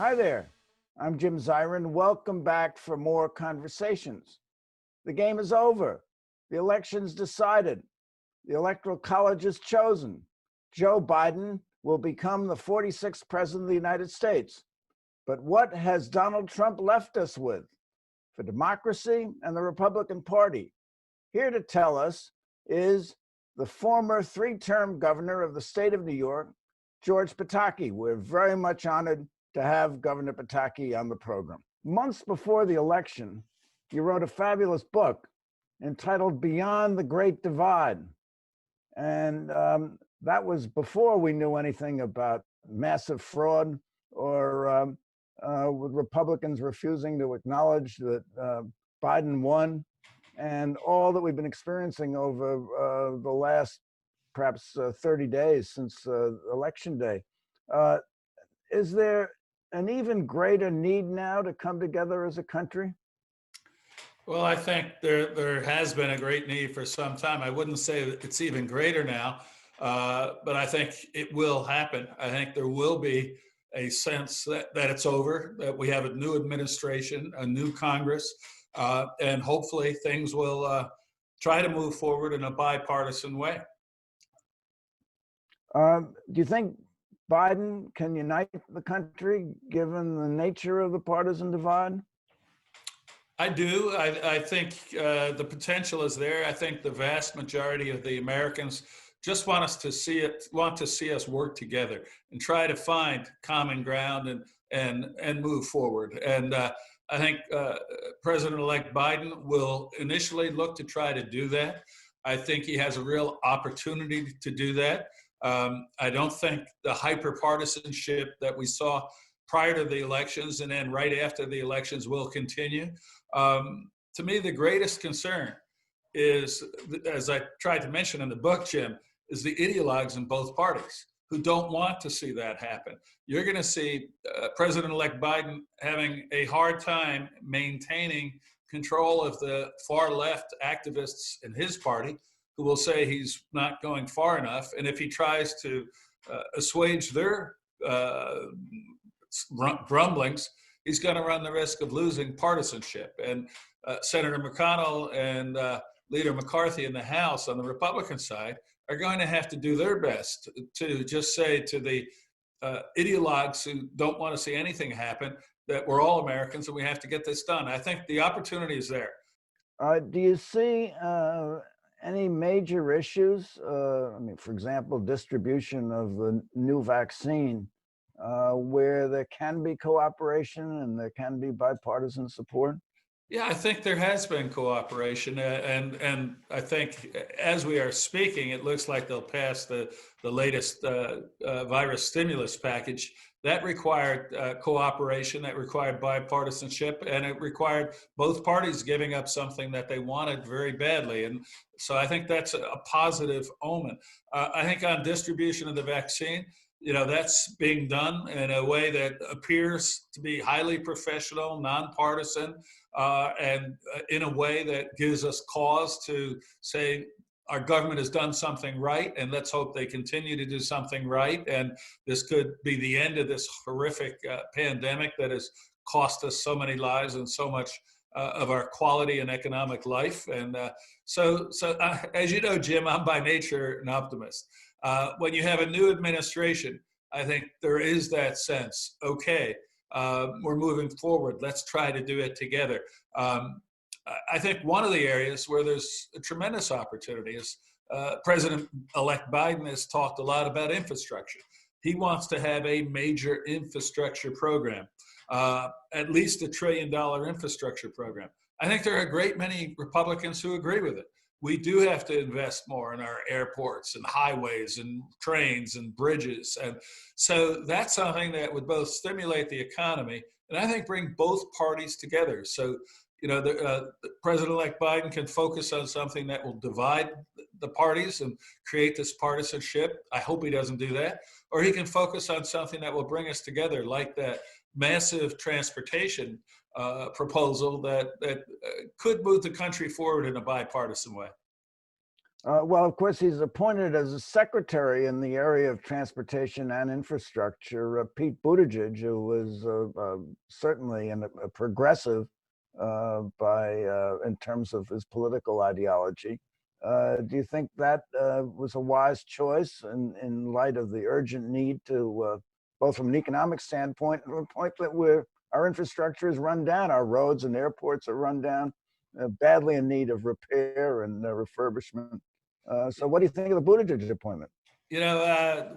Hi there, I'm Jim Zirin. Welcome back for more conversations. The game is over. The election's decided. The Electoral College is chosen. Joe Biden will become the 46th president of the United States. But what has Donald Trump left us with? For democracy and the Republican Party. Here to tell us is the former three-term governor of the state of New York, George Pataki. We're very much honored to have Governor Pataki on the program. Months before the election, you wrote a fabulous book entitled Beyond the Great Divide. And that was before we knew anything about massive fraud or with Republicans refusing to acknowledge that Biden won, and all that we've been experiencing over the last perhaps 30 days since Election Day. Is there an even greater need now to come together as a country? Well, I think there has been a great need for some time. I wouldn't say that it's even greater now, but I think it will happen. I think there will be a sense that it's over, that we have a new administration, a new Congress, and hopefully things will try to move forward in a bipartisan way. Do you think Biden can unite the country given the nature of the partisan divide? I do. I think the potential is there. I think the vast majority of the Americans just want to see us work together and try to find common ground and move forward. And I think President-elect Biden will initially look to try to do that. I think he has a real opportunity to do that. I don't think the hyper-partisanship that we saw prior to the elections and then right after the elections will continue. To me, the greatest concern is, as I tried to mention in the book, Jim, is the ideologues in both parties who don't want to see that happen. You're going to see President-elect Biden having a hard time maintaining control of the far left activists in his party who will say he's not going far enough. And if he tries to assuage their grumblings, he's going to run the risk of losing partisanship. And Senator McConnell and Leader McCarthy in the House on the Republican side are going to have to do their best to just say to the ideologues who don't want to see anything happen that we're all Americans and we have to get this done. I think the opportunity is there. Do you see any major issues? I mean, for example, distribution of the new vaccine, where there can be cooperation and there can be bipartisan support? Yeah, I think there has been cooperation, and I think as we are speaking, it looks like they'll pass the latest virus stimulus package. That required cooperation, that required bipartisanship, and it required both parties giving up something that they wanted very badly. And so I think that's a positive omen. I think on distribution of the vaccine, that's being done in a way that appears to be highly professional, nonpartisan, and in a way that gives us cause to say our government has done something right, and let's hope they continue to do something right. And this could be the end of this horrific pandemic that has cost us so many lives and so much of our quality and economic life. And so as you know, Jim, I'm by nature an optimist. When you have a new administration, I think there is that sense, okay, we're moving forward. Let's try to do it together. I think one of the areas where there's a tremendous opportunity is President-elect Biden has talked a lot about infrastructure. He wants to have a major infrastructure program, at least $1 trillion infrastructure program. I think there are a great many Republicans who agree with it. We do have to invest more in our airports and highways and trains and bridges. And so that's something that would both stimulate the economy and I think bring both parties together. So, President-elect Biden can focus on something that will divide the parties and create this partisanship. I hope he doesn't do that. Or he can focus on something that will bring us together, like that massive transportation proposal that could move the country forward in a bipartisan way. Well, of course, he's appointed as a secretary in the area of transportation and infrastructure, Pete Buttigieg, who was certainly a progressive in terms of his political ideology. Do you think that was a wise choice in light of the urgent need to, both from an economic standpoint and from a point that our infrastructure is run down, our roads and airports are run down, badly in need of repair and refurbishment? So what do you think of the Buttigieg appointment?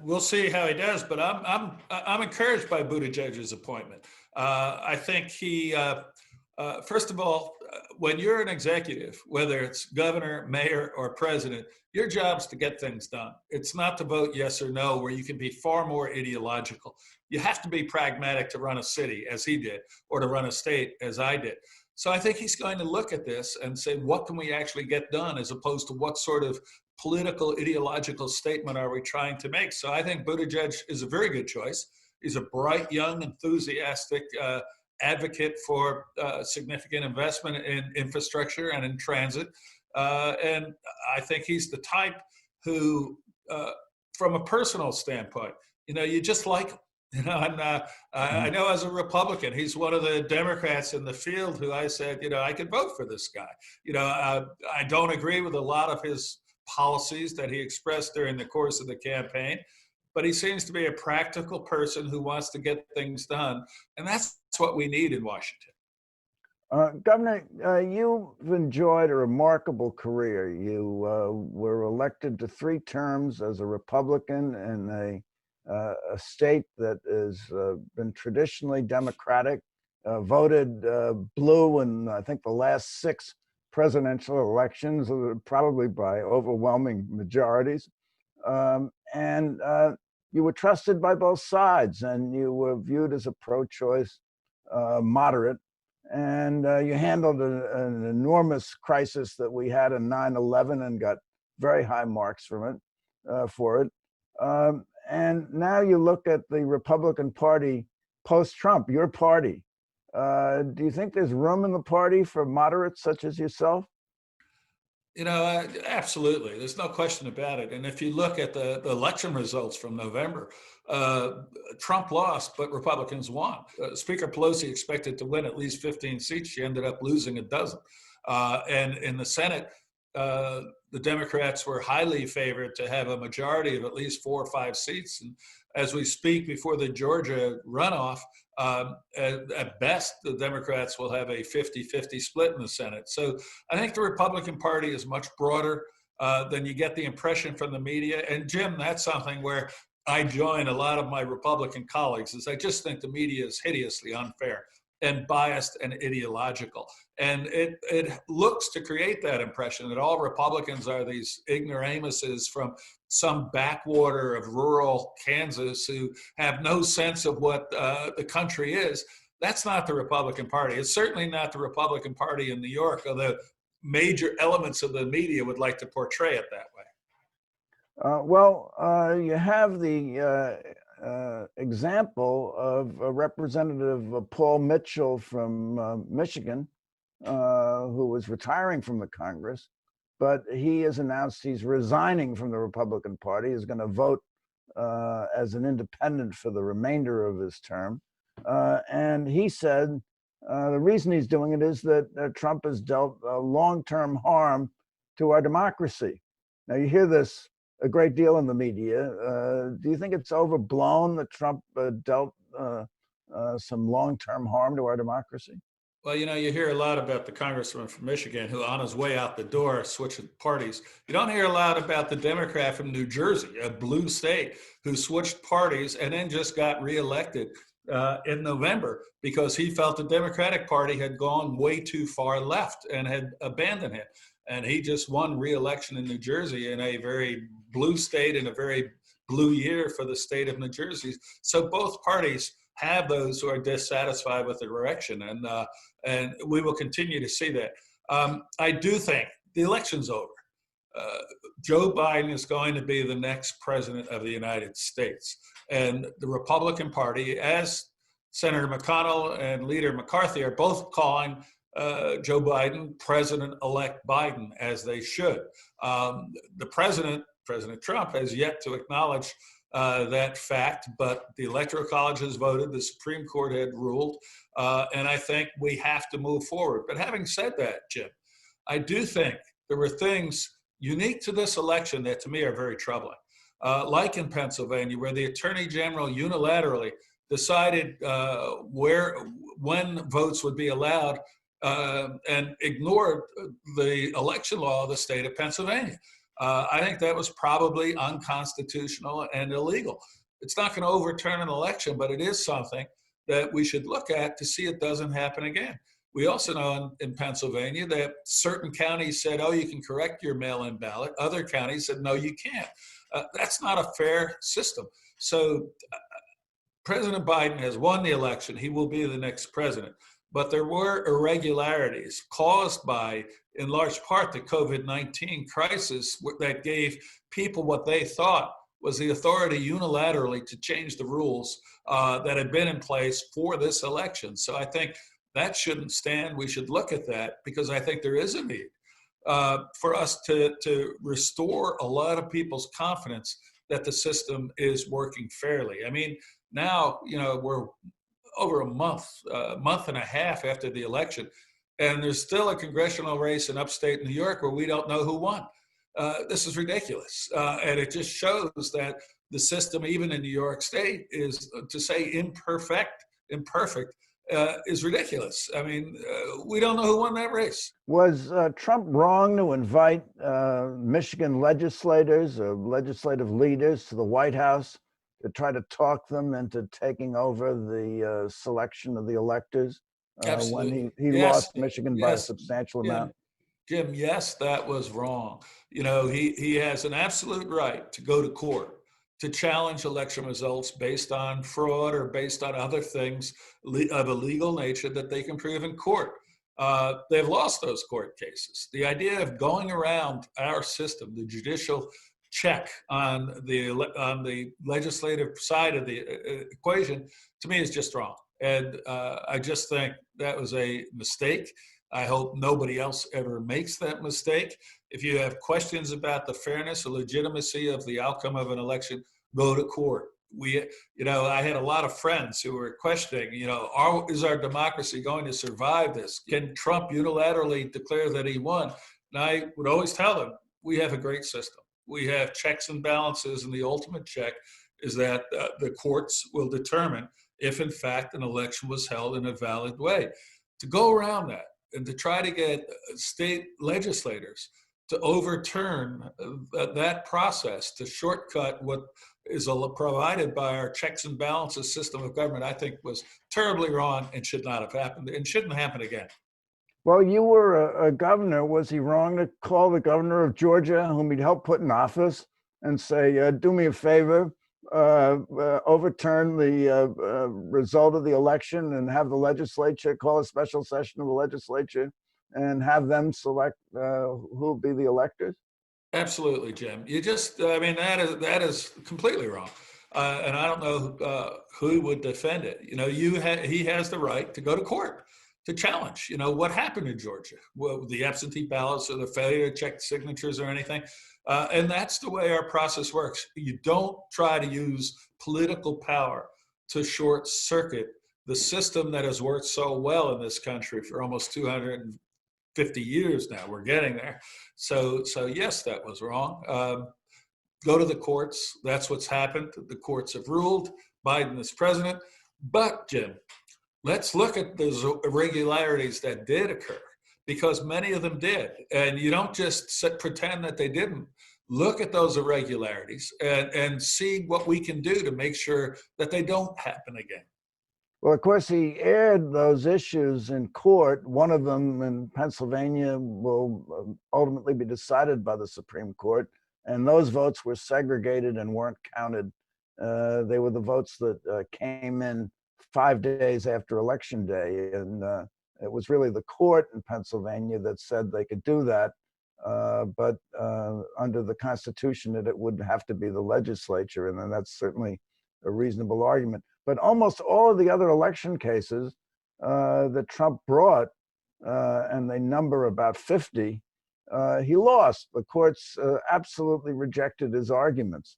We'll see how he does, but I'm encouraged by Buttigieg's appointment. I think first of all, when you're an executive, whether it's governor, mayor, or president, your job's to get things done. It's not to vote yes or no, where you can be far more ideological. You have to be pragmatic to run a city, as he did, or to run a state, as I did. So I think he's going to look at this and say, what can we actually get done, as opposed to what sort of political, ideological statement are we trying to make? So I think Buttigieg is a very good choice. He's a bright, young, enthusiastic advocate for significant investment in infrastructure and in transit. And I think he's the type who, from a personal standpoint, you just like him. I know as a Republican, he's one of the Democrats in the field who I said, I could vote for this guy. I don't agree with a lot of his policies that he expressed during the course of the campaign, but he seems to be a practical person who wants to get things done. And that's what we need in Washington. Governor, you've enjoyed a remarkable career. You were elected to 3 terms as a Republican in a state that has been traditionally Democratic, voted blue in, I think, the last 6 presidential elections, probably by overwhelming majorities. And you were trusted by both sides, and you were viewed as a pro-choice moderate. And you handled an enormous crisis that we had in 9/11 and got very high marks for it. And now you look at the Republican Party post-Trump, your party. Do you think there's room in the party for moderates such as yourself? Absolutely. There's no question about it. And if you look at the election results from November, Trump lost, but Republicans won. Speaker Pelosi expected to win at least 15 seats. She ended up losing a dozen. And in the Senate, the Democrats were highly favored to have a majority of at least 4 or 5 seats. And as we speak before the Georgia runoff, at best, the Democrats will have a 50-50 split in the Senate. So I think the Republican Party is much broader than you get the impression from the media. And Jim, that's something where I join a lot of my Republican colleagues, is I just think the media is hideously unfair and biased and ideological. And it looks to create that impression that all Republicans are these ignoramuses from some backwater of rural Kansas who have no sense of what the country is. That's not the Republican Party. It's certainly not the Republican Party in New York, although major elements of the media would like to portray it that way. You have the example of Representative Paul Mitchell from Michigan, who was retiring from the Congress, but he has announced he's resigning from the Republican Party, is going to vote as an independent for the remainder of his term. And he said the reason he's doing it is that Trump has dealt long-term harm to our democracy. Now, you hear this a great deal in the media. Do you think it's overblown that Trump dealt some long-term harm to our democracy? Well, you hear a lot about the congressman from Michigan who, on his way out the door, switched parties. You don't hear a lot about the Democrat from New Jersey, a blue state, who switched parties and then just got reelected in November because he felt the Democratic Party had gone way too far left and had abandoned him. And he just won re-election in New Jersey in a very blue state in a very blue year for the state of New Jersey. So both parties have those who are dissatisfied with the direction, and we will continue to see that. I do think the election's over. Joe Biden is going to be the next president of the United States, and the Republican Party, as Senator McConnell and Leader McCarthy are both calling Joe Biden, President-elect Biden, as they should. The President Trump, has yet to acknowledge that fact, but the Electoral College has voted, the Supreme Court had ruled, and I think we have to move forward. But having said that, Jim, I do think there were things unique to this election that to me are very troubling. Like in Pennsylvania, where the Attorney General unilaterally decided when votes would be allowed and ignored the election law of the state of Pennsylvania. I think that was probably unconstitutional and illegal. It's not going to overturn an election, but it is something that we should look at to see it doesn't happen again. We also know in Pennsylvania that certain counties said, oh, you can correct your mail-in ballot. Other counties said, no, you can't. That's not a fair system. So President Biden has won the election. He will be the next president. But there were irregularities caused by, in large part, the COVID-19 crisis that gave people what they thought was the authority unilaterally to change the rules that had been in place for this election. So I think that shouldn't stand. We should look at that because I think there is a need for us to restore a lot of people's confidence that the system is working fairly. I mean, now, we're over a month and a half after the election, and there's still a congressional race in upstate New York where we don't know who won. This is ridiculous. And it just shows that the system, even in New York State, is to say imperfect, is ridiculous. I mean, we don't know who won that race. Was Trump wrong to invite Michigan legislators or legislative leaders to the White House to try to talk them into taking over the selection of the electors when he lost Michigan by a substantial amount? Jim, yes, that was wrong. He has an absolute right to go to court to challenge election results based on fraud or based on other things of a legal nature that they can prove in court. They've lost those court cases. The idea of going around our system, the judicial check on the legislative side of the equation, to me is just wrong. And I just think that was a mistake. I hope nobody else ever makes that mistake. If you have questions about the fairness or legitimacy of the outcome of an election, go to court. I had a lot of friends who were questioning, is our democracy going to survive this? Can Trump unilaterally declare that he won? And I would always tell them, we have a great system. We have checks and balances, and the ultimate check is that the courts will determine if, in fact, an election was held in a valid way. To go around that and to try to get state legislators to overturn that process, to shortcut what is provided by our checks and balances system of government, I think was terribly wrong and should not have happened and shouldn't happen again. Well, you were a governor. Was he wrong to call the governor of Georgia, whom he'd helped put in office, and say, do me a favor, overturn the result of the election and have the legislature call a special session of the legislature and have them select who will be the electors? Absolutely, Jim. That is completely wrong. And I don't know who would defend it. He has the right to go to court to challenge, what happened in Georgia, the absentee ballots or the failure to check signatures or anything. And that's the way our process works. You don't try to use political power to short circuit the system that has worked so well in this country for almost 250 years now. We're getting there. So yes, that was wrong. Go to the courts. That's what's happened. The courts have ruled. Biden is president. But, Jim, let's look at those irregularities that did occur, because many of them did. And you don't just pretend that they didn't. Look at those irregularities and see what we can do to make sure that they don't happen again. Well, of course, he aired those issues in court. One of them in Pennsylvania will ultimately be decided by the Supreme Court. And those votes were segregated and weren't counted. They were the votes that came in 5 days after Election Day. And it was really the court in Pennsylvania that said they could do that. But under the Constitution, it would have to be the legislature. And then that's certainly a reasonable argument. But almost all of the other election cases that Trump brought and they number about 50, he lost. The courts absolutely rejected his arguments.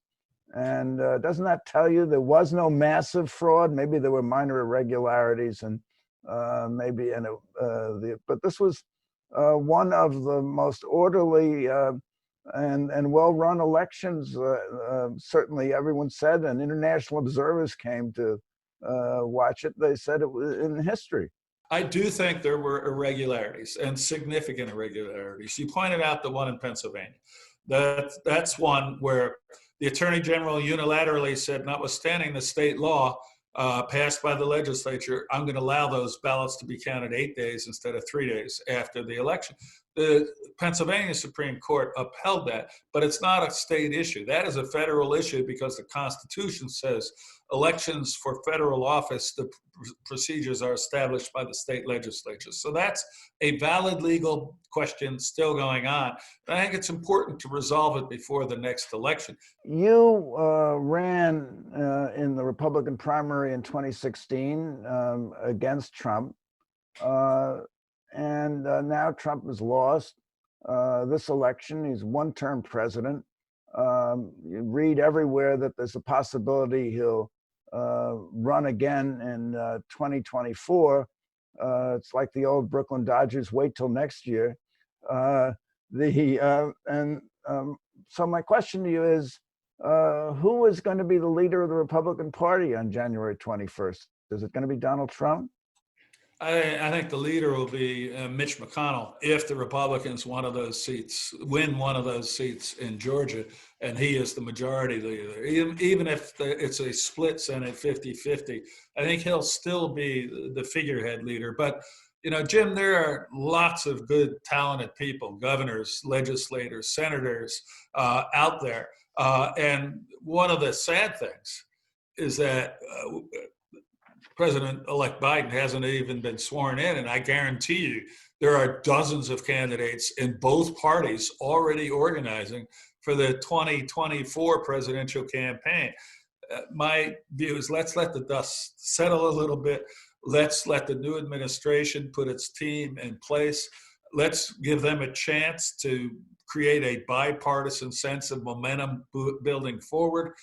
And doesn't that tell you there was no massive fraud? Maybe there were minor irregularities, and but this was one of the most orderly and well-run elections. Certainly, everyone said, and international observers came to watch it. They said it was in history. I do think there were irregularities and significant irregularities. You pointed out the one in Pennsylvania. That's one where the Attorney General unilaterally said, notwithstanding the state law passed by the legislature, I'm going to allow those ballots to be counted 8 days instead of 3 days after the election. The Pennsylvania Supreme Court upheld that, but it's not a state issue. That is a federal issue because the Constitution says elections for federal office, the procedures are established by the state legislature. So that's a valid legal question still going on. And I think it's important to resolve it before the next election. You ran in the Republican primary in 2016 against Trump. And now Trump has lost this election. He's one-term president. You read everywhere that there's a possibility he'll run again in 2024. It's like the old Brooklyn Dodgers, wait till next year. So my question to you is, who is going to be the leader of the Republican Party on January 21st? Is it going to be Donald Trump? I think the leader will be Mitch McConnell if the Republicans win one of those seats in Georgia, and he is the majority leader. Even if it's a split Senate 50-50, I think he'll still be the figurehead leader. But, Jim, there are lots of good, talented people, governors, legislators, senators out there. And one of the sad things is that President-elect Biden hasn't even been sworn in, and I guarantee you there are dozens of candidates in both parties already organizing for the 2024 presidential campaign. My view is let's let the dust settle a little bit. Let's let the new administration put its team in place. Let's give them a chance to create a bipartisan sense of momentum building forward.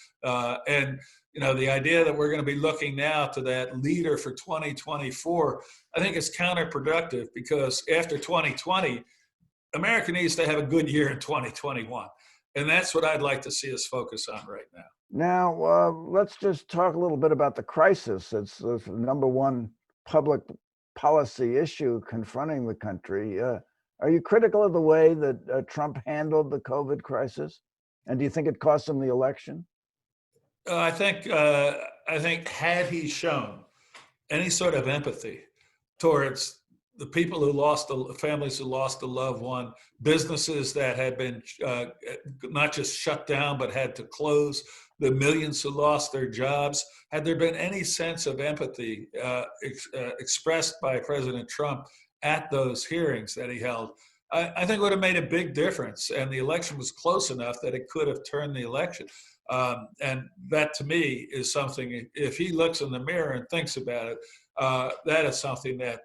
The idea that we're going to be looking now to that leader for 2024, I think is counterproductive because after 2020, America needs to have a good year in 2021. And that's what I'd like to see us focus on right now. Now, let's just talk a little bit about the crisis. It's the number one public policy issue confronting the country. Are you critical of the way that Trump handled the COVID crisis? And do you think it cost him the election? I think had he shown any sort of empathy towards the people who lost, the families who lost a loved one, businesses that had been not just shut down but had to close, the millions who lost their jobs, had there been any sense of empathy expressed by President Trump at those hearings that he held, I think it would have made a big difference. And the election was close enough that it could have turned the election. And that to me is something, if he looks in the mirror and thinks about it, that is something that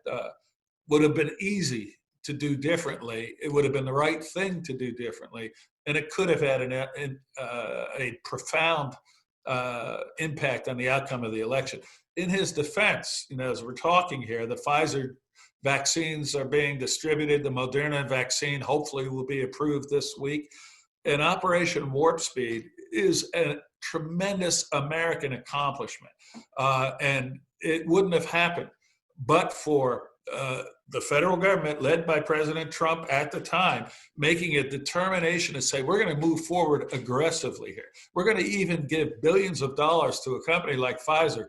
would have been easy to do differently. It would have been the right thing to do differently. And it could have had a profound impact on the outcome of the election. In his defense, as we're talking here, the Pfizer vaccines are being distributed. The Moderna vaccine hopefully will be approved this week. And Operation Warp Speed is a tremendous American accomplishment. And it wouldn't have happened but for the federal government, led by President Trump at the time, making a determination to say, we're going to move forward aggressively here. We're going to even give billions of dollars to a company like Pfizer.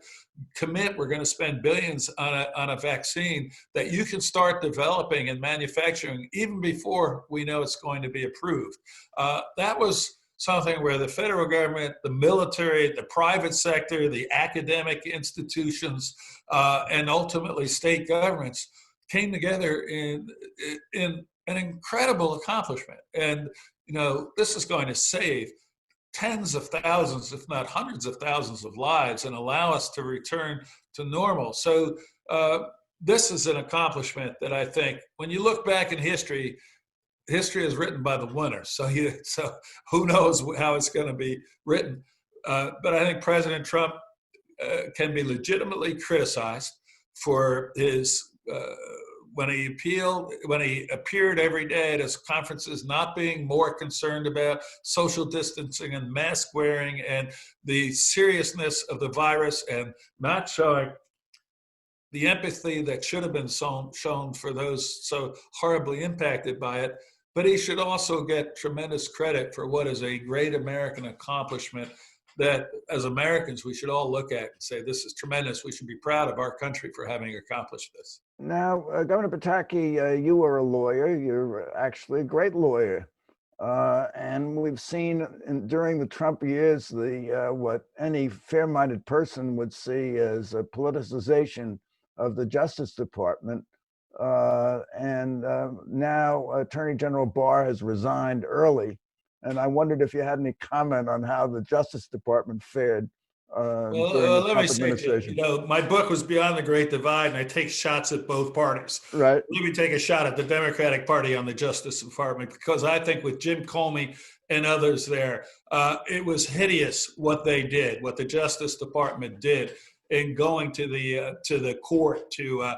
We're going to spend billions on a vaccine that you can start developing and manufacturing even before we know it's going to be approved. That was something where the federal government, the military, the private sector, the academic institutions, and ultimately state governments came together in an incredible accomplishment. And, this is going to save tens of thousands, if not hundreds of thousands of lives and allow us to return to normal. So this is an accomplishment that I think, when you look back in history, history is written by the winners. So who knows how it's going to be written. But I think President Trump can be legitimately criticized for his when he appeared every day at his conferences, not being more concerned about social distancing and mask wearing and the seriousness of the virus, and not showing the empathy that should have been shown for those so horribly impacted by it. But he should also get tremendous credit for what is a great American accomplishment that, as Americans, we should all look at and say, this is tremendous. We should be proud of our country for having accomplished this. Now, Governor Pataki, you are a lawyer. You're actually a great lawyer. And we've seen during the Trump years what any fair-minded person would see as a politicization of the Justice Department. And now Attorney General Barr has resigned early. And I wondered if you had any comment on how the Justice Department fared during the let Trump me say, administration. my book was Beyond the Great Divide, and I take shots at both parties. Right. Let me take a shot at the Democratic Party on the Justice Department, because I think with Jim Comey and others there, it was hideous what they did, what the Justice Department did in going to the court to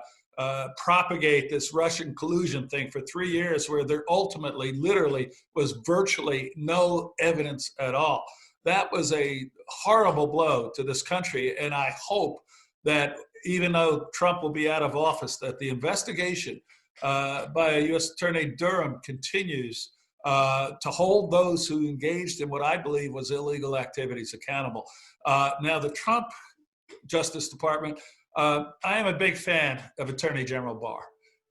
propagate this Russian collusion thing for 3 years, where there ultimately, literally, was virtually no evidence at all. That was a horrible blow to this country, and I hope that even though Trump will be out of office, that the investigation by U.S. Attorney Durham continues to hold those who engaged in what I believe was illegal activities accountable. Now, the Trump Justice Department, I am a big fan of Attorney General Barr.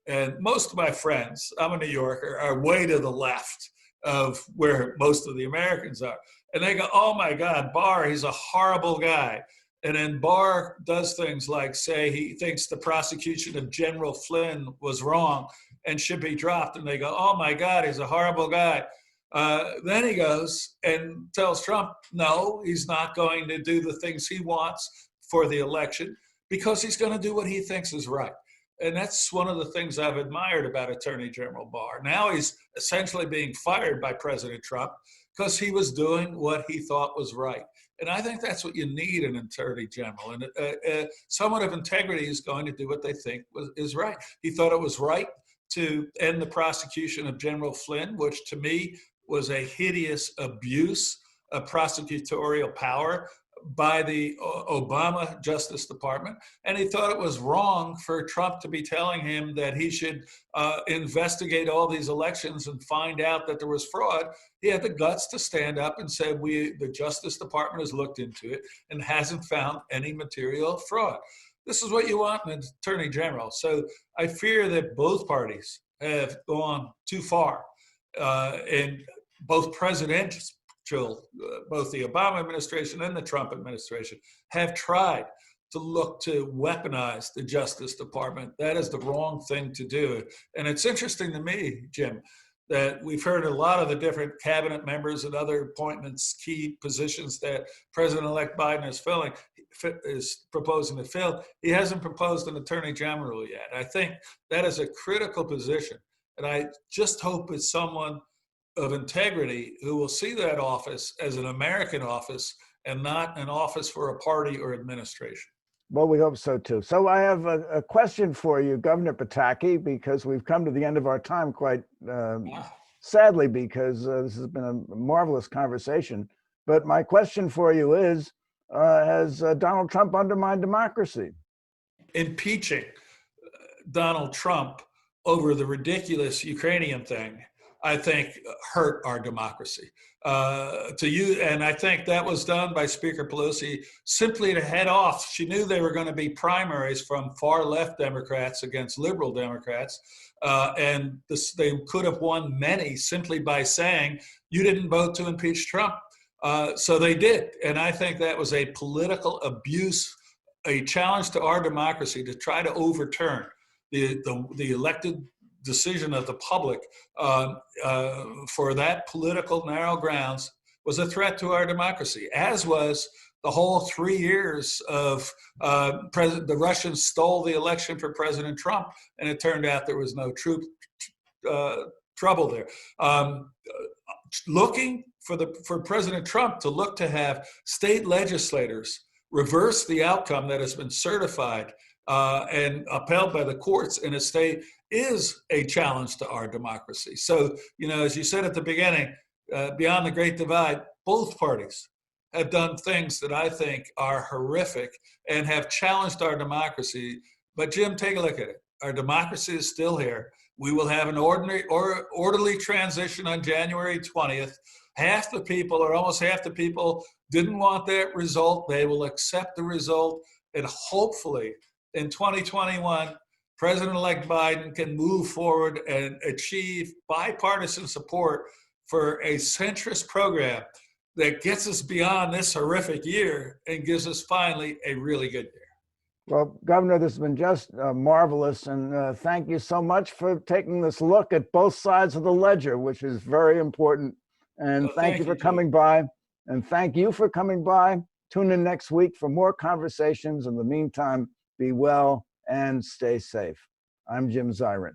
And most of my friends, I'm a New Yorker, are way to the left of where most of the Americans are. And they go, oh my God, Barr, he's a horrible guy. And then Barr does things like say he thinks the prosecution of General Flynn was wrong and should be dropped. And they go, oh my God, he's a horrible guy. Then he goes and tells Trump, no, he's not going to do the things he wants for the election because he's going to do what he thinks is right. And that's one of the things I've admired about Attorney General Barr. Now he's essentially being fired by President Trump because he was doing what he thought was right. And I think that's what you need in an attorney general. And someone of integrity is going to do what they think is right. He thought it was right to end the prosecution of General Flynn, which to me was a hideous abuse of prosecutorial power by the Obama Justice Department. And he thought it was wrong for Trump to be telling him that he should investigate all these elections and find out that there was fraud. He had the guts to stand up and say, the Justice Department has looked into it and hasn't found any material fraud. This is what you want in an attorney general. So I fear that both parties have gone too far, and both presidents, both the Obama administration and the Trump administration, have tried to look to weaponize the Justice Department. That is the wrong thing to do. And it's interesting to me, Jim, that we've heard a lot of the different cabinet members and other appointments, key positions that President-elect Biden is proposing to fill. He hasn't proposed an attorney general yet. I think that is a critical position. And I just hope it's someone of integrity who will see that office as an American office and not an office for a party or administration. Well, we hope so too. So I have a question for you, Governor Pataki, because we've come to the end of our time quite sadly, because this has been a marvelous conversation. But my question for you is, has Donald Trump undermined democracy? Impeaching Donald Trump over the ridiculous Ukrainian thing, I think, hurt our democracy. And I think that was done by Speaker Pelosi simply to head off. She knew they were going to be primaries from far left Democrats against liberal Democrats. And they could have won many simply by saying, you didn't vote to impeach Trump. So they did. And I think that was a political abuse, a challenge to our democracy to try to overturn the elected decision of the public for that political narrow grounds was a threat to our democracy, as was the whole 3 years of the Russians stole the election for President Trump, and it turned out there was no trouble there. Looking for President Trump to look to have state legislators reverse the outcome that has been certified and upheld by the courts in a state is a challenge to our democracy. So, as you said at the beginning, beyond the Great Divide, both parties have done things that I think are horrific and have challenged our democracy. But Jim, take a look at it. Our democracy is still here. We will have an orderly transition on January 20th. Half the people, or almost half the people, didn't want that result. They will accept the result. And hopefully in 2021, President-elect Biden can move forward and achieve bipartisan support for a centrist program that gets us beyond this horrific year and gives us finally a really good year. Well, Governor, this has been just marvelous, and thank you so much for taking this look at both sides of the ledger, which is very important. And thank you for coming by, and thank you for coming by. Tune in next week for more conversations. In the meantime, be well and stay safe. I'm Jim Zirin.